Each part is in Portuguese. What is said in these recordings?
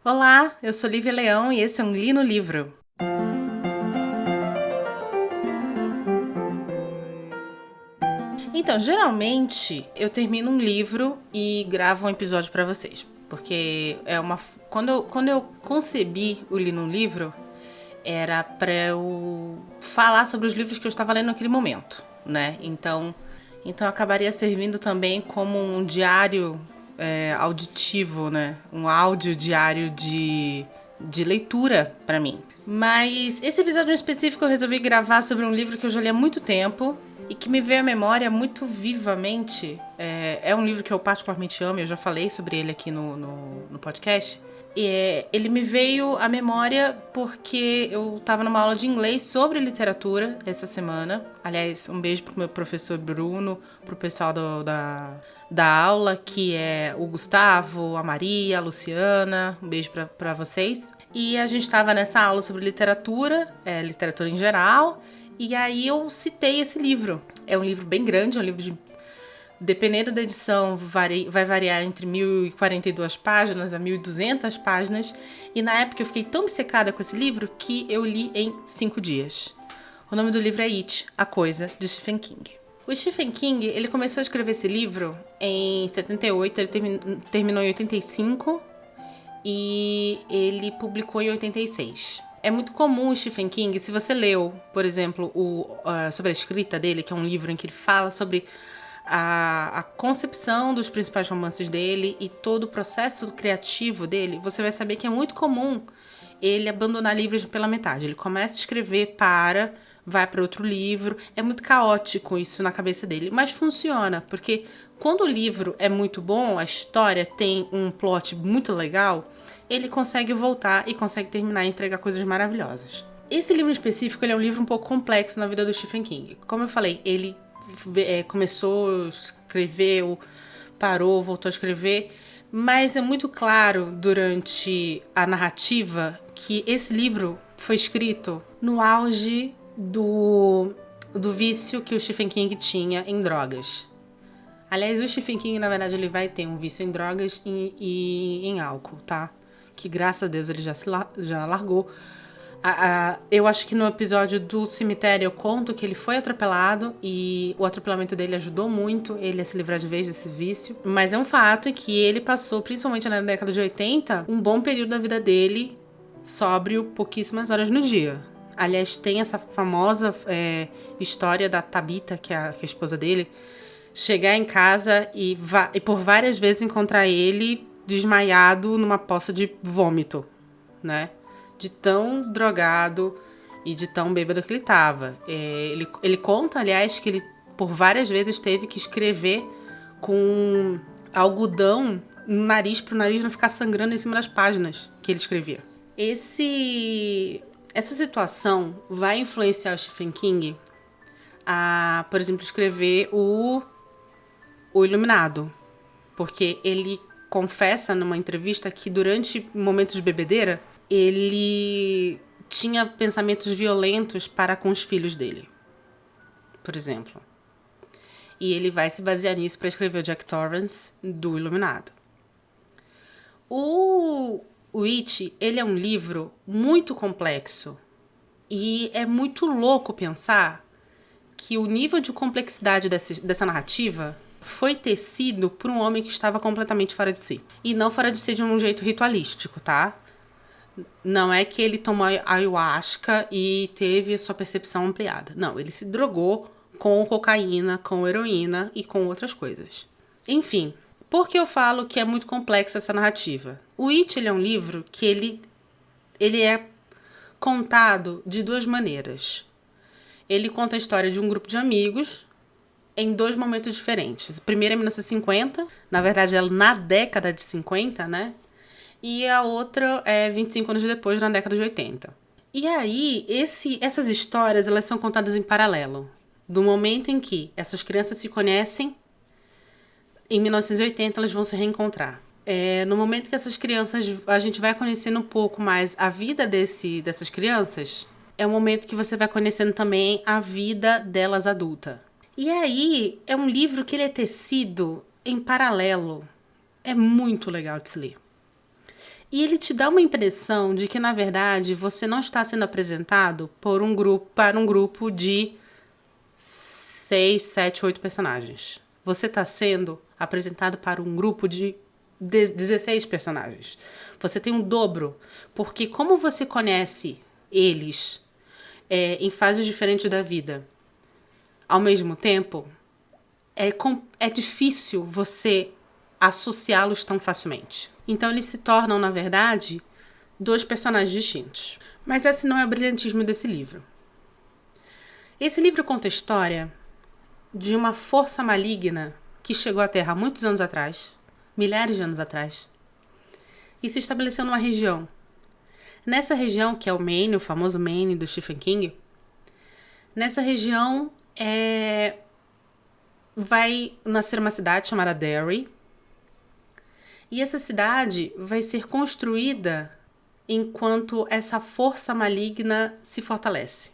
Olá, eu sou Lívia Leão e esse é um Li no Livro. Então, geralmente eu termino um livro e gravo um episódio pra vocês, porque quando eu concebi o Li no Livro, era pra eu falar sobre os livros que eu estava lendo naquele momento, né? Então acabaria servindo também como um diário auditivo, né? Um áudio diário de leitura pra mim. Mas esse episódio em específico eu resolvi gravar sobre um livro que eu já li há muito tempo e que me veio à memória muito vivamente. É um livro que eu particularmente amo, eu já falei sobre ele aqui no podcast. Ele me veio à memória porque eu estava numa aula de inglês sobre literatura essa semana. Aliás, um beijo pro meu professor Bruno, pro pessoal da aula, que é o Gustavo, a Maria, a Luciana. Um beijo pra vocês. E a gente estava nessa aula sobre literatura, literatura em geral. E aí eu citei esse livro. É um livro bem grande, é um livro de... Dependendo da edição, vai variar entre 1.042 páginas a 1.200 páginas. E na época eu fiquei tão obcecada com esse livro que eu li em 5 dias. O nome do livro é It, A Coisa, de Stephen King. O Stephen King, ele começou a escrever esse livro em 78, ele terminou em 85 e ele publicou em 86. É muito comum o Stephen King, se você leu, por exemplo, sobre a escrita dele, que é um livro em que ele fala sobre a concepção dos principais romances dele e todo o processo criativo dele, você vai saber que é muito comum ele abandonar livros pela metade. Ele começa a escrever, vai para outro livro. É muito caótico isso na cabeça dele, mas funciona, porque quando o livro é muito bom, a história tem um plot muito legal, ele consegue voltar e consegue terminar e entregar coisas maravilhosas. Esse livro em específico, ele é um livro um pouco complexo na vida do Stephen King. Como eu falei, ele começou, escreveu, parou, voltou a escrever, mas é muito claro durante a narrativa que esse livro foi escrito no auge do vício que o Stephen King tinha em drogas. Aliás, o Stephen King, na verdade, ele vai ter um vício em drogas e em álcool, tá? Que graças a Deus ele já largou. Eu acho que no episódio do cemitério eu conto que ele foi atropelado e o atropelamento dele ajudou muito ele a se livrar de vez desse vício. Mas é um fato que ele passou, principalmente na década de 80, um bom período da vida dele sóbrio, pouquíssimas horas no dia. Aliás, tem essa famosa história da Tabitha, que é a esposa dele, chegar em casa e por várias vezes encontrar ele desmaiado numa poça de vômito, né? De tão drogado e de tão bêbado que ele tava. Ele conta, aliás, que ele por várias vezes teve que escrever com algodão no nariz, pro nariz não ficar sangrando em cima das páginas que ele escrevia. Essa situação vai influenciar o Stephen King a, por exemplo, escrever o Iluminado. Porque ele confessa numa entrevista que durante momentos de bebedeira, ele tinha pensamentos violentos para com os filhos dele, por exemplo. E ele vai se basear nisso para escrever o Jack Torrance do Iluminado. O It, ele é um livro muito complexo e é muito louco pensar que o nível de complexidade dessa narrativa foi tecido por um homem que estava completamente fora de si. E não fora de si de um jeito ritualístico, tá? Não é que ele tomou ayahuasca e teve a sua percepção ampliada. Não, ele se drogou com cocaína, com heroína e com outras coisas. Enfim, por que eu falo que é muito complexa essa narrativa? O It, ele é um livro que ele é contado de duas maneiras. Ele conta a história de um grupo de amigos em dois momentos diferentes. O primeiro é 1950, na verdade é na década de 50, né? E a outra é 25 anos depois, na década de 80. E aí, essas histórias, elas são contadas em paralelo. Do momento em que essas crianças se conhecem, em 1980 elas vão se reencontrar. No momento que essas crianças, a gente vai conhecendo um pouco mais a vida dessas crianças, é o momento que você vai conhecendo também a vida delas adulta. E aí, é um livro que ele é tecido em paralelo. É muito legal de se ler. E ele te dá uma impressão de que, na verdade, você não está sendo apresentado para um grupo de 6, 7, 8 personagens. Você está sendo apresentado para um grupo de 16 personagens. Você tem um dobro, porque como você conhece eles em fases diferentes da vida, ao mesmo tempo, é difícil você associá-los tão facilmente. Então eles se tornam, na verdade, 2 personagens distintos. Mas esse não é o brilhantismo desse livro. Esse livro conta a história de uma força maligna que chegou à Terra há muitos anos atrás, milhares de anos atrás, e se estabeleceu numa região. Nessa região, que é o Maine, o famoso Maine do Stephen King, nessa região vai nascer uma cidade chamada Derry, e essa cidade vai ser construída enquanto essa força maligna se fortalece.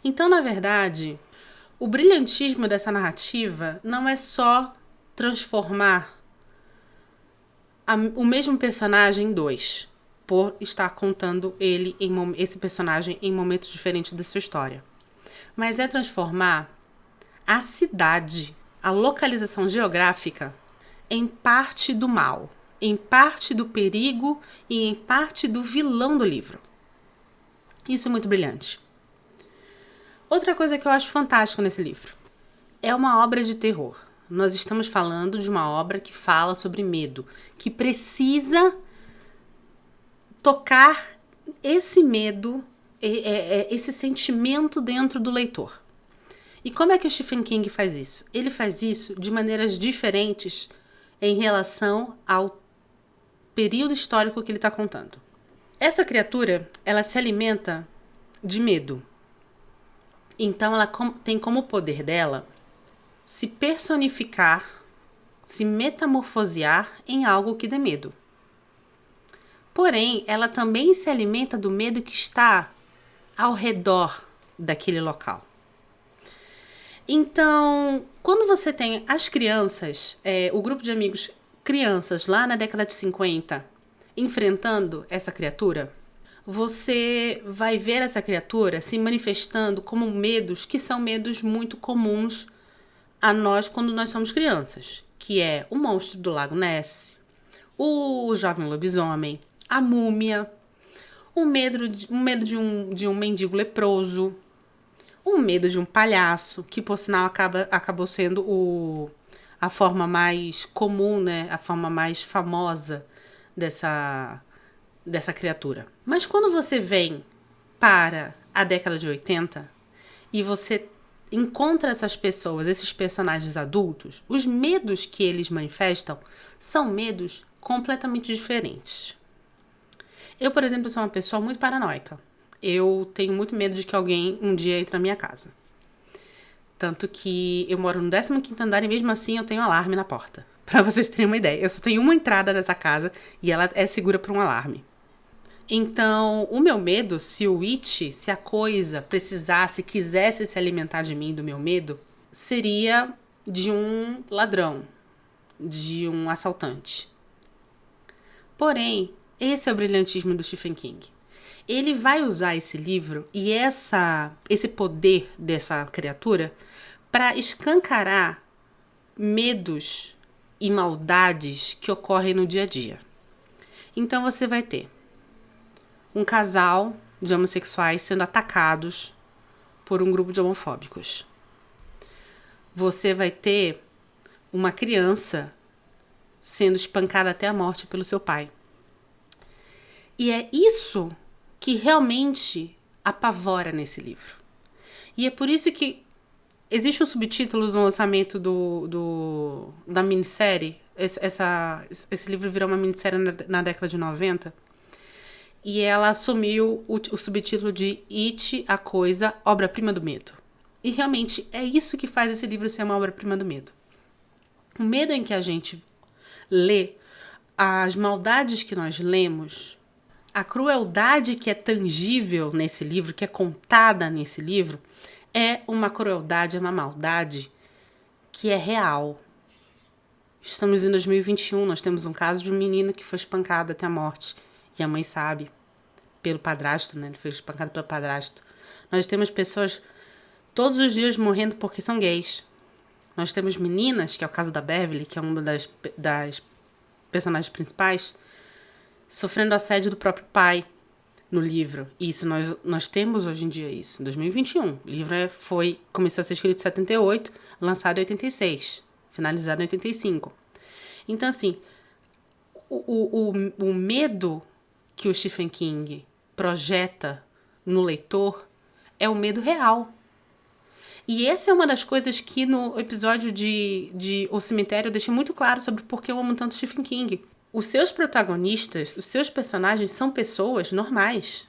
Então, na verdade, o brilhantismo dessa narrativa não é só transformar o mesmo personagem em 2, por estar contando esse personagem em momentos diferentes da sua história. Mas é transformar a cidade, a localização geográfica, em parte do mal, em parte do perigo e em parte do vilão do livro. Isso é muito brilhante. Outra coisa que eu acho fantástico nesse livro é uma obra de terror. Nós estamos falando de uma obra que fala sobre medo, que precisa tocar esse medo, esse sentimento dentro do leitor. E como é que o Stephen King faz isso? Ele faz isso de maneiras diferentes em relação ao período histórico que ele está contando. Essa criatura, ela se alimenta de medo. Então, ela tem como poder dela se personificar, se metamorfosear em algo que dê medo. Porém, ela também se alimenta do medo que está ao redor daquele local. Então, quando você tem as crianças, o grupo de amigos crianças lá na década de 50, enfrentando essa criatura, você vai ver essa criatura se manifestando como medos que são medos muito comuns a nós quando nós somos crianças, que é o monstro do Lago Ness, o jovem lobisomem, a múmia, o medo de um mendigo leproso, o medo de um palhaço, que por sinal acabou sendo a forma mais comum, né? A forma mais famosa dessa criatura. Mas quando você vem para a década de 80 e você encontra essas pessoas, esses personagens adultos, os medos que eles manifestam são medos completamente diferentes. Eu, por exemplo, sou uma pessoa muito paranoica. Eu tenho muito medo de que alguém um dia entre na minha casa. Tanto que eu moro no 15º andar e mesmo assim eu tenho alarme na porta. Pra vocês terem uma ideia. Eu só tenho uma entrada nessa casa e ela é segura por um alarme. Então, o meu medo, se a coisa precisasse, quisesse se alimentar de mim, do meu medo, seria de um ladrão, de um assaltante. Porém, esse é o brilhantismo do Stephen King. Ele vai usar esse livro e esse poder dessa criatura para escancarar medos e maldades que ocorrem no dia a dia. Então você vai ter um casal de homossexuais sendo atacados por um grupo de homofóbicos. Você vai ter uma criança sendo espancada até a morte pelo seu pai. E é isso que realmente apavora nesse livro. E é por isso que existe um subtítulo no lançamento da minissérie. Esse livro virou uma minissérie na década de 90. E ela assumiu o subtítulo de It, a Coisa, Obra-Prima do Medo. E realmente é isso que faz esse livro ser uma obra-prima do medo. O medo em que a gente lê, as maldades que nós lemos, a crueldade que é tangível nesse livro, que é contada nesse livro, é uma crueldade, é uma maldade que é real. Estamos em 2021, nós temos um caso de um menino que foi espancado até a morte. E a mãe sabe, pelo padrasto, né? Ele foi espancado pelo padrasto. Nós temos pessoas todos os dias morrendo porque são gays. Nós temos meninas, que é o caso da Beverly, que é uma das personagens principais, sofrendo assédio do próprio pai no livro. Isso, nós temos hoje em dia isso, em 2021. O livro começou a ser escrito em 78, lançado em 86, finalizado em 85. Então, assim, o medo que o Stephen King projeta no leitor é o medo real. E essa é uma das coisas que no episódio de O Cemitério eu deixei muito claro sobre por que eu amo tanto Stephen King. Os seus protagonistas, os seus personagens são pessoas normais.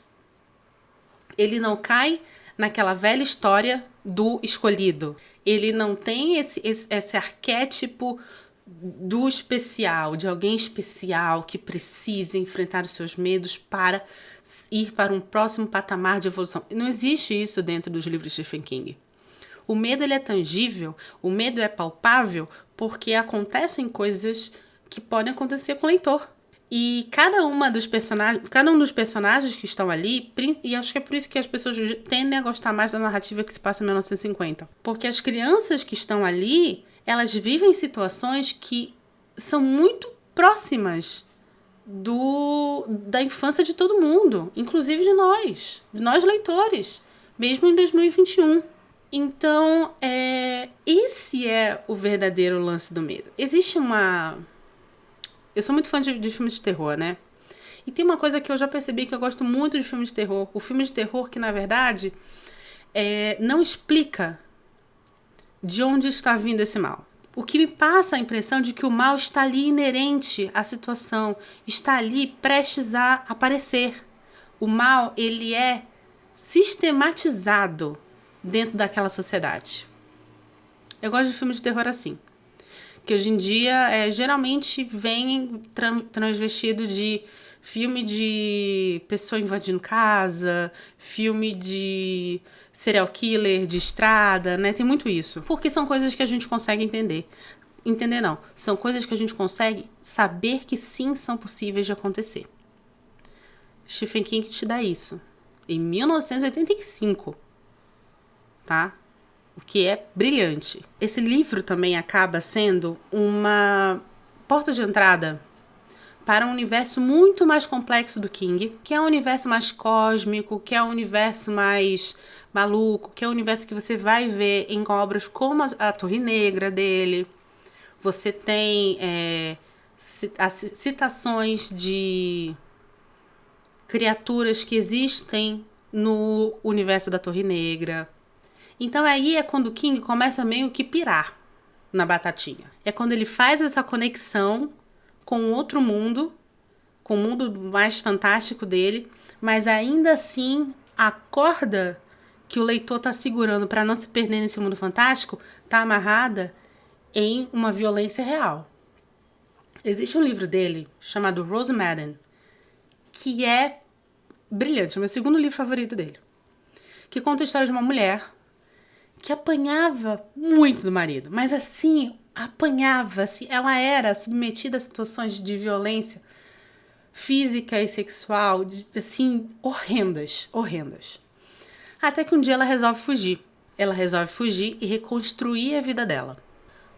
Ele não cai naquela velha história do escolhido. Ele não tem esse arquétipo do especial, de alguém especial que precisa enfrentar os seus medos para ir para um próximo patamar de evolução. Não existe isso dentro dos livros de Stephen King. O medo ele é tangível, o medo é palpável porque acontecem coisas que podem acontecer com o leitor. E cada um dos personagens que estão ali, e acho que é por isso que as pessoas tendem a gostar mais da narrativa que se passa em 1950. Porque as crianças que estão ali, elas vivem situações que são muito próximas da infância de todo mundo, inclusive de nós leitores, mesmo em 2021. Então, esse é o verdadeiro lance do medo. Existe Eu sou muito fã de filmes de terror, né? E tem uma coisa que eu já percebi que eu gosto muito de filmes de terror. O filme de terror que, na verdade, não explica de onde está vindo esse mal. O que me passa a impressão de que o mal está ali inerente à situação, está ali prestes a aparecer. O mal, ele é sistematizado dentro daquela sociedade. Eu gosto de filmes de terror assim. Que hoje em dia geralmente vem transvestido de filme de pessoa invadindo casa, filme de serial killer de estrada, né? Tem muito isso. Porque são coisas que a gente consegue entender. Entender não. São coisas que a gente consegue saber que sim são possíveis de acontecer. Stephen King te dá isso. Em 1985. Tá? O que é brilhante. Esse livro também acaba sendo uma porta de entrada para um universo muito mais complexo do King, que é um universo mais cósmico, que é um universo mais maluco, que é um universo que você vai ver em obras como a Torre Negra dele. Você tem citações de criaturas que existem no universo da Torre Negra. Então aí é quando o King começa meio que pirar na batatinha. É quando ele faz essa conexão com outro mundo, com o mundo mais fantástico dele, mas ainda assim a corda que o leitor está segurando para não se perder nesse mundo fantástico está amarrada em uma violência real. Existe um livro dele chamado Rose Madden, que é brilhante, é o meu segundo livro favorito dele, que conta a história de uma mulher que apanhava muito do marido, mas assim, apanhava, assim, ela era submetida a situações de violência física e sexual, assim, horrendas. Até que um dia ela resolve fugir. Ela resolve fugir e reconstruir a vida dela.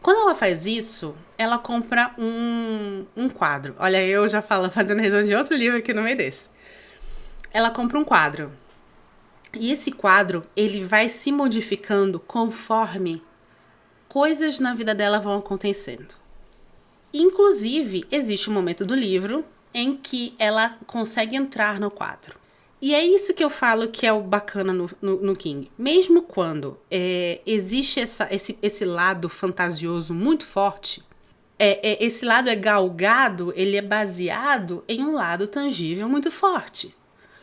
Quando ela faz isso, ela compra um quadro. Olha, eu já fazendo revisão de outro livro aqui no meio desse. Ela compra um quadro. E esse quadro, ele vai se modificando conforme coisas na vida dela vão acontecendo. Inclusive, existe um momento do livro em que ela consegue entrar no quadro. E é isso que eu falo que é o bacana no King. Mesmo quando existe esse lado fantasioso muito forte, esse lado é galgado, ele é baseado em um lado tangível muito forte.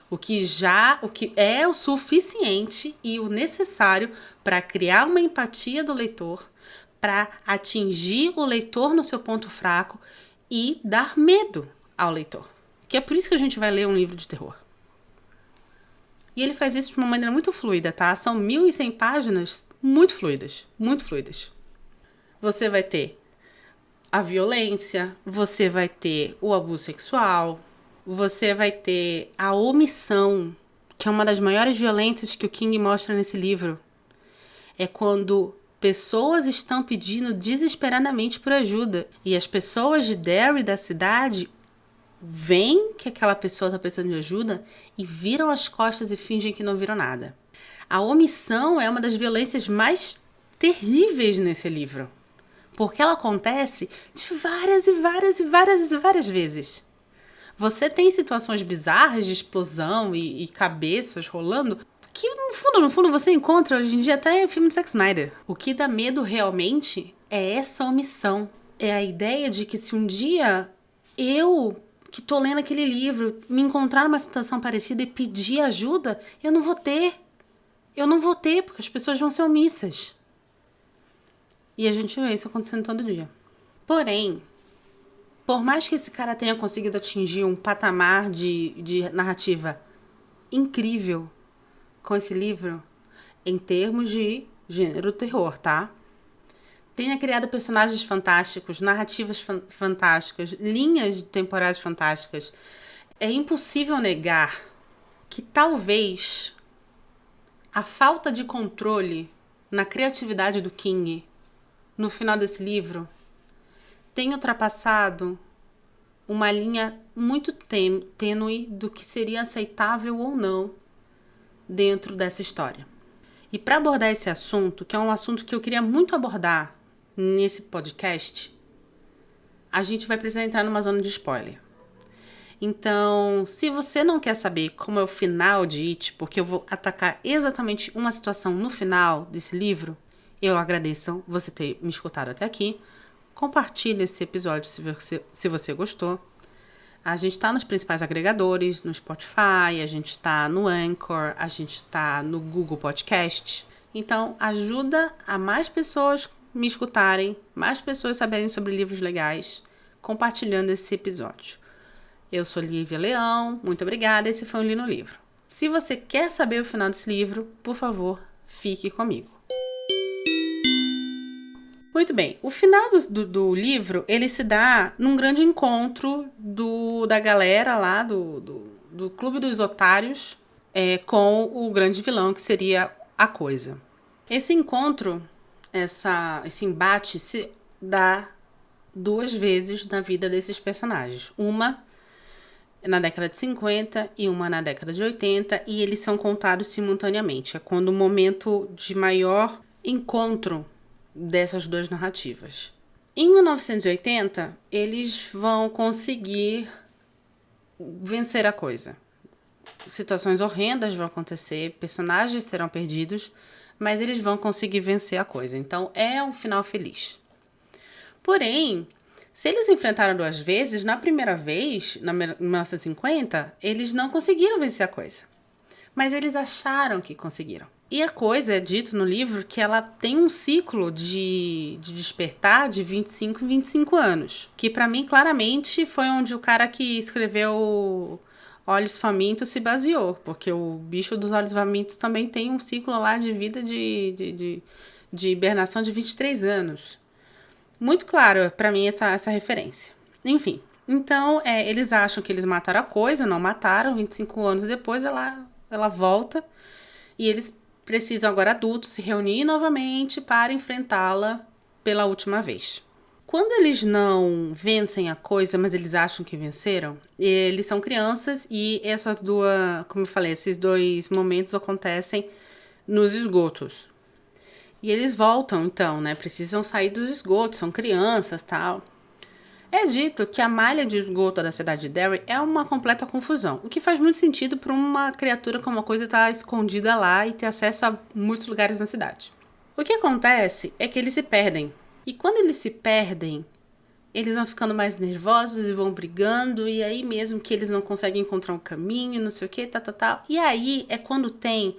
O que é o suficiente e o necessário para criar uma empatia do leitor, para atingir o leitor no seu ponto fraco e dar medo ao leitor. Que é por isso que a gente vai ler um livro de terror. E ele faz isso de uma maneira muito fluida, tá? São 1.100 páginas muito fluidas, muito fluidas. Você vai ter a violência, você vai ter o abuso sexual, você vai ter a omissão, que é uma das maiores violências que o King mostra nesse livro. É quando pessoas estão pedindo desesperadamente por ajuda e as pessoas de Derry, da cidade, veem que aquela pessoa está precisando de ajuda e viram as costas e fingem que não viram nada. A omissão é uma das violências mais terríveis nesse livro, porque ela acontece de várias e várias e várias e várias vezes. Você tem situações bizarras de explosão e cabeças rolando que, no fundo, você encontra hoje em dia até em filme do Zack Snyder. O que dá medo realmente é essa omissão. É a ideia de que se um dia eu, que tô lendo aquele livro, me encontrar numa situação parecida e pedir ajuda, eu não vou ter. Eu não vou ter, porque as pessoas vão ser omissas. E a gente vê isso acontecendo todo dia. Porém, por mais que esse cara tenha conseguido atingir um patamar de narrativa incrível com esse livro, em termos de gênero terror, tá? Tenha criado personagens fantásticos, narrativas fantásticas, linhas temporais fantásticas, é impossível negar que talvez a falta de controle na criatividade do King no final desse livro tenha ultrapassado uma linha muito tênue do que seria aceitável ou não dentro dessa história. E para abordar esse assunto, que é um assunto que eu queria muito abordar nesse podcast, a gente vai precisar entrar numa zona de spoiler. Então, se você não quer saber como é o final de It, porque eu vou atacar exatamente uma situação no final desse livro, eu agradeço você ter me escutado até aqui. Compartilhe esse episódio se você gostou. A gente tá nos principais agregadores, no Spotify, a gente tá no Anchor, a gente tá no Google Podcast. Então, ajuda a mais pessoas me escutarem, mais pessoas saberem sobre livros legais, compartilhando esse episódio. Eu sou Lívia Leão, muito obrigada, esse foi o Li no Livro. Se você quer saber o final desse livro, por favor, fique comigo. Muito bem, o final do livro, ele se dá num grande encontro da galera lá, do Clube dos Otários, com o grande vilão, que seria a Coisa. Esse encontro, esse embate, se dá 2 vezes na vida desses personagens. Uma na década de 50 e uma na década de 80, e eles são contados simultaneamente. É quando o momento de maior encontro dessas 2 narrativas. Em 1980, eles vão conseguir vencer a Coisa. Situações horrendas vão acontecer, personagens serão perdidos, mas eles vão conseguir vencer a Coisa. Então, é um final feliz. Porém, se eles enfrentaram 2 vezes, na primeira vez, em 1950, eles não conseguiram vencer a Coisa. Mas eles acharam que conseguiram. E a Coisa é dito no livro que ela tem um ciclo de despertar de 25 em 25 anos. Que para mim, claramente, foi onde o cara que escreveu Olhos Famintos se baseou. Porque o bicho dos Olhos Famintos também tem um ciclo lá de vida de hibernação de 23 anos. Muito claro para mim essa referência. Enfim, então eles acham que eles mataram a Coisa, não mataram. 25 anos depois ela volta e eles precisam agora adultos se reunir novamente para enfrentá-la pela última vez. Quando eles não vencem a Coisa, mas eles acham que venceram, eles são crianças e como eu falei, esses 2 momentos acontecem nos esgotos. E eles voltam, então, né? Precisam sair dos esgotos, são crianças, tal. É dito que a malha de esgoto da cidade de Derry é uma completa confusão, o que faz muito sentido para uma criatura como a Coisa estar escondida lá e ter acesso a muitos lugares na cidade. O que acontece é que eles se perdem. E quando eles se perdem, eles vão ficando mais nervosos e vão brigando, e aí mesmo que eles não conseguem encontrar um caminho, não sei o que, tal. E aí é quando tem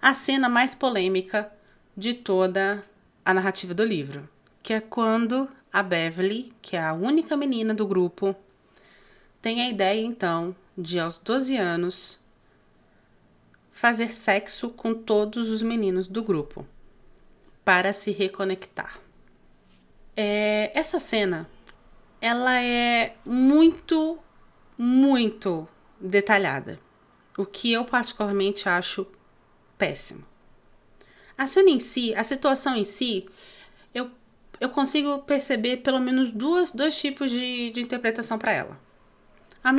a cena mais polêmica de toda a narrativa do livro, que é quando a Beverly, que é a única menina do grupo, tem a ideia, então, de aos 12 anos fazer sexo com todos os meninos do grupo para se reconectar. Essa cena ela é muito, muito detalhada. O que eu particularmente acho péssimo. A cena em si, a situação em si, eu consigo perceber pelo menos dois tipos de interpretação para ela. A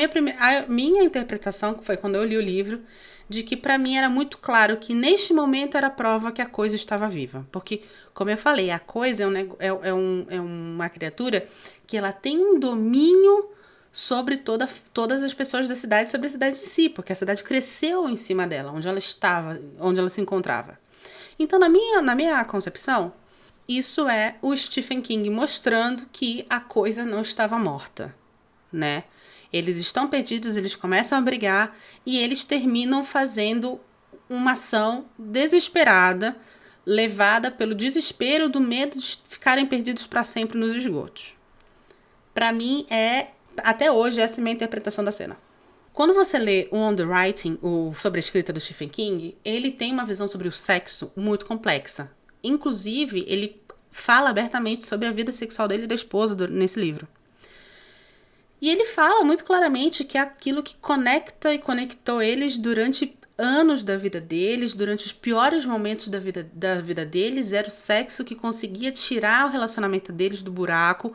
minha interpretação, que foi quando eu li o livro, de que para mim era muito claro que neste momento era prova que a coisa estava viva. Porque, como eu falei, a coisa é uma criatura que ela tem um domínio sobre todas as pessoas da cidade, sobre a cidade em si, porque a cidade cresceu em cima dela, onde ela estava, onde ela se encontrava. Então, na minha concepção, isso é o Stephen King mostrando que a coisa não estava morta, né? Eles estão perdidos, eles começam a brigar e eles terminam fazendo uma ação desesperada, levada pelo desespero do medo de ficarem perdidos para sempre nos esgotos. Para mim, até hoje, essa é a minha interpretação da cena. Quando você lê o On the Writing, sobre a escrita do Stephen King, ele tem uma visão sobre o sexo muito complexa. Inclusive, ele fala abertamente sobre a vida sexual dele e da esposa nesse livro. E ele fala muito claramente que é aquilo que conecta e conectou eles durante anos da vida deles, durante os piores momentos da vida deles, era o sexo que conseguia tirar o relacionamento deles do buraco,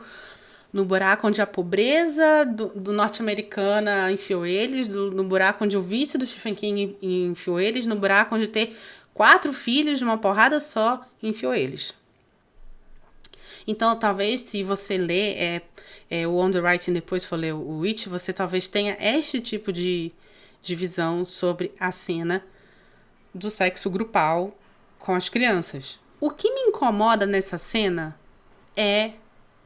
no buraco onde a pobreza do norte-americana enfiou eles, no buraco onde o vício do Stephen King enfiou eles, no buraco onde ter 4 filhos de uma porrada só enfiou eles. Então, talvez, se você ler o On the Writing depois for ler o It, você talvez tenha este tipo de visão sobre a cena do sexo grupal com as crianças. O que me incomoda nessa cena é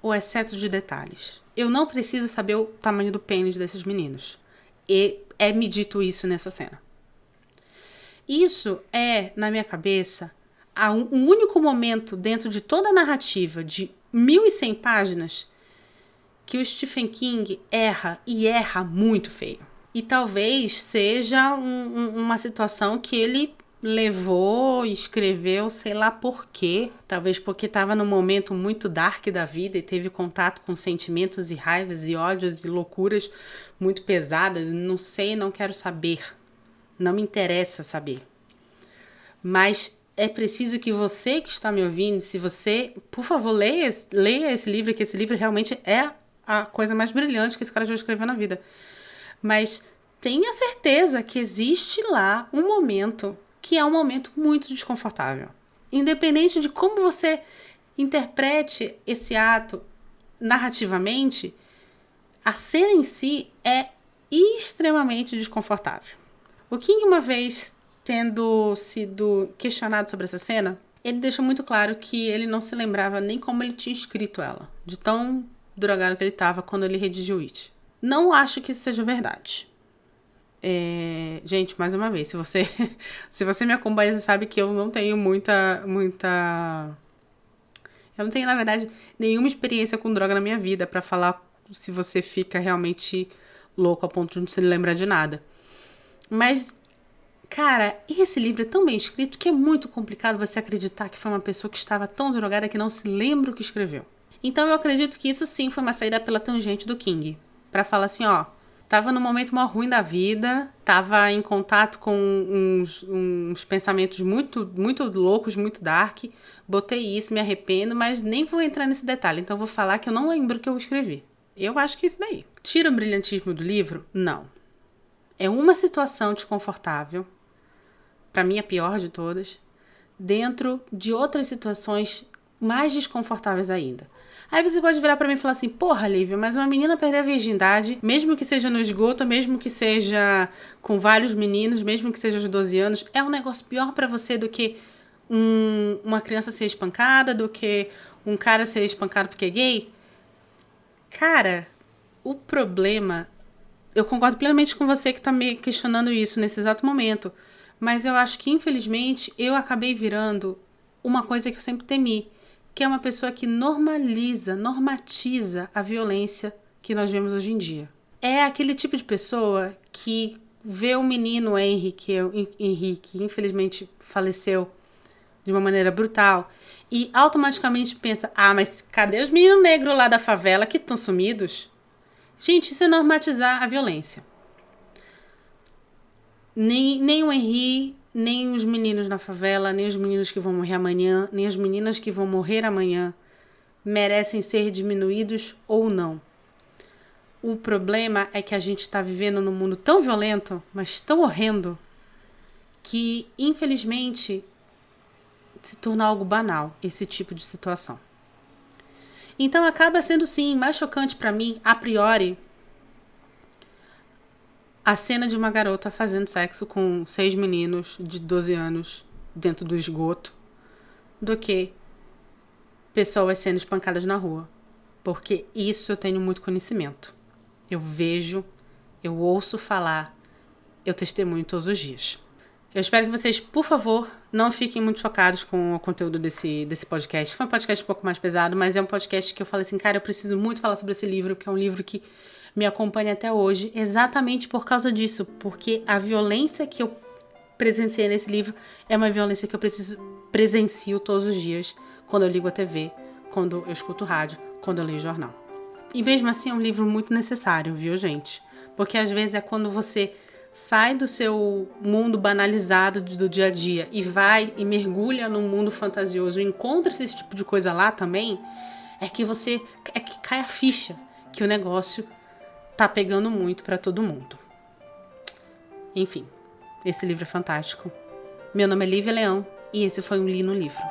o excesso de detalhes. Eu não preciso saber o tamanho do pênis desses meninos. E me dito isso nessa cena. Isso é, na minha cabeça, o único momento dentro de toda a narrativa de 1.100 páginas que o Stephen King erra e erra muito feio. E talvez seja uma situação que ele levou e escreveu, sei lá por quê. Talvez porque estava num momento muito dark da vida e teve contato com sentimentos e raivas e ódios e loucuras muito pesadas. Não sei, não quero saber. Não me interessa saber. Mas é preciso que você que está me ouvindo, se você, por favor, leia esse livro, que esse livro realmente é a coisa mais brilhante que esse cara já escreveu na vida. Mas tenha certeza que existe lá um momento que é um momento muito desconfortável. Independente de como você interprete esse ato narrativamente, a cena em si é extremamente desconfortável. O King, uma vez tendo sido questionado sobre essa cena, ele deixou muito claro que ele não se lembrava nem como ele tinha escrito ela, de tão drogado que ele estava quando ele redigiu It. Não acho que isso seja verdade. Gente, mais uma vez, se você me acompanha, você sabe que eu não tenho eu não tenho, na verdade, nenhuma experiência com droga na minha vida pra falar se você fica realmente louco a ponto de não se lembrar de nada. Mas, cara, esse livro é tão bem escrito que é muito complicado você acreditar que foi uma pessoa que estava tão drogada que não se lembra o que escreveu. Então eu acredito que isso sim foi uma saída pela tangente do King. Pra falar assim, ó, tava num momento mó ruim da vida, tava em contato com uns pensamentos muito, muito loucos, muito dark. Botei isso, me arrependo, mas nem vou entrar nesse detalhe. Então vou falar que eu não lembro o que eu escrevi. Eu acho que é isso daí. Tira o brilhantismo do livro? Não. É uma situação desconfortável, pra mim a pior de todas, dentro de outras situações mais desconfortáveis ainda. Aí você pode virar pra mim e falar assim, porra, Lívia, mas uma menina perder a virgindade, mesmo que seja no esgoto, mesmo que seja com vários meninos, mesmo que seja aos 12 anos, é um negócio pior pra você do que uma criança ser espancada, do que um cara ser espancado porque é gay? Cara, o problema... Eu concordo plenamente com você que tá me questionando isso nesse exato momento, mas eu acho que, infelizmente, eu acabei virando uma coisa que eu sempre temi, que é uma pessoa que normatiza a violência que nós vemos hoje em dia. É aquele tipo de pessoa que vê o menino Henry, que infelizmente faleceu de uma maneira brutal e automaticamente pensa, mas cadê os meninos negros lá da favela que estão sumidos? Gente, isso é normatizar a violência. Nem o Henry, nem os meninos na favela, nem os meninos que vão morrer amanhã, nem as meninas que vão morrer amanhã merecem ser diminuídos ou não. O problema é que a gente está vivendo num mundo tão violento, mas tão horrendo, que, infelizmente, se torna algo banal esse tipo de situação. Então, acaba sendo, sim, mais chocante para mim, a priori, a cena de uma garota fazendo sexo com 6 meninos de 12 anos dentro do esgoto, do que pessoas sendo espancadas na rua. Porque isso eu tenho muito conhecimento. Eu vejo, eu ouço falar, eu testemunho todos os dias. Eu espero que vocês, por favor, não fiquem muito chocados com o conteúdo desse podcast. Foi um podcast um pouco mais pesado, mas é um podcast que eu falei assim, cara, eu preciso muito falar sobre esse livro, porque é um livro que me acompanha até hoje, exatamente por causa disso, porque a violência que eu presenciei nesse livro é uma violência que eu presencio todos os dias, quando eu ligo a TV, quando eu escuto rádio, quando eu leio jornal. E mesmo assim é um livro muito necessário, viu, gente? Porque às vezes é quando você sai do seu mundo banalizado do dia a dia e vai e mergulha num mundo fantasioso e encontra esse tipo de coisa lá também, é que cai a ficha que o negócio tá pegando muito pra todo mundo. Enfim, esse livro é fantástico. Meu nome é Lívia Leão e esse foi um Li no Livro.